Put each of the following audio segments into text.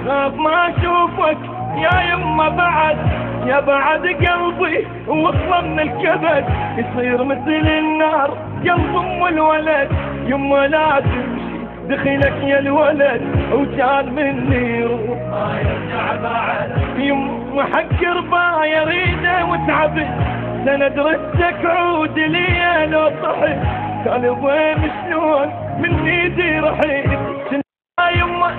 خاف ما اشوفك يا يما بعد، يا بعد قلبي وصل من الكبد، يصير مثل النار قلب ام الولد. يما لا تمشي دخلك يا الولد، وكان مني روح ما يرجع بعد. يما حق ربا يريده وتعبت، سند رستك عود لي لو طحت، كان يضيم شلون من ايدي رحيت. يما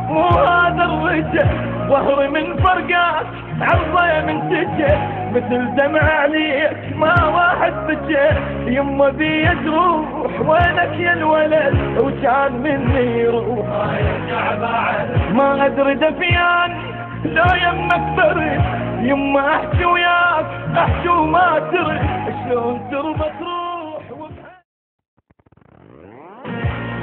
مو هذا الرجل ظهري من فرقات، عرضه من سجل مثل دمع عليك ما واحد بجل. يما بي تروح وينك يا الولد، وكان مني روح ما يرجع بعد. ما ادري دفيان لو يمك برد، يما احكي وياك احكي وما ترد، شلون تربى تروح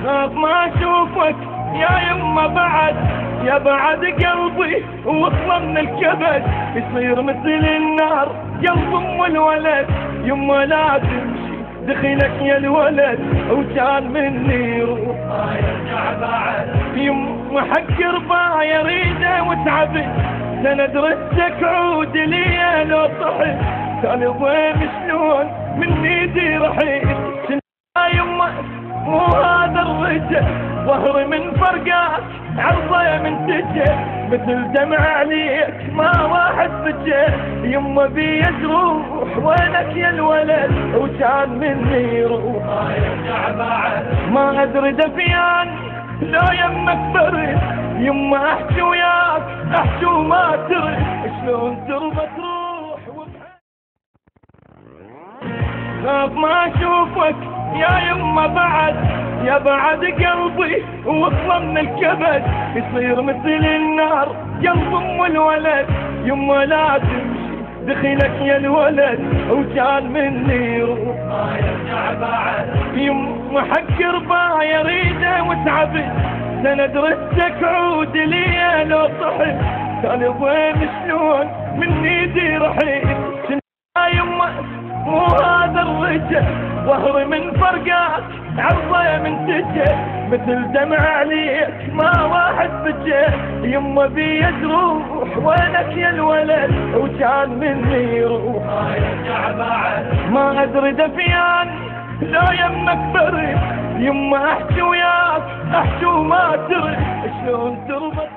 خاف ما اشوفك يا يما بعد، يا بعد قلبي وصل من الكبد، يصير مثل النار قلب ام الولد. يما لا تمشي دخلك يا الولد، وكان مني روح ما يرجع بعد. يما حق ربا يريده وتعبت، سند رستك عود لي لو طحت، كان يضيم شلون من ايدي رحيت. يما مو هذا الرجل ظهري من فرقات، عرضه من سجل مثل دمع عليك ما واحد بجل. يما بي تروح وينك يا الولد، وكان مني روح ما يرجع بعد. ما ادري دفيان لو يمك برد، يما احكي وياك احكي وما ترد، شلون تربى تروح خاف ما اشوفك يا يما بعد، يا بعد قلبي وصل من الكبد، يصير مثل النار قلب ام الولد. يما لا تمشي دخلك يا الولد، وكان مني روح ما يرجع بعد. يما حق ربا يريده وتعبت، سند رستك عود لي لو طحت، كان يضيم شلون من ايدي رحيت. يما مو هذا الرجل ظهري من فرقات، عرضه من سجل مثل دمع عليك ما واحد بجل. يما بي تروح وينك يا الولد، وكان مني روح ما يرجع بعد. ما ادري دفيان لو يمك برد، يما احكي وياك احكي وما ترد، شلون تربى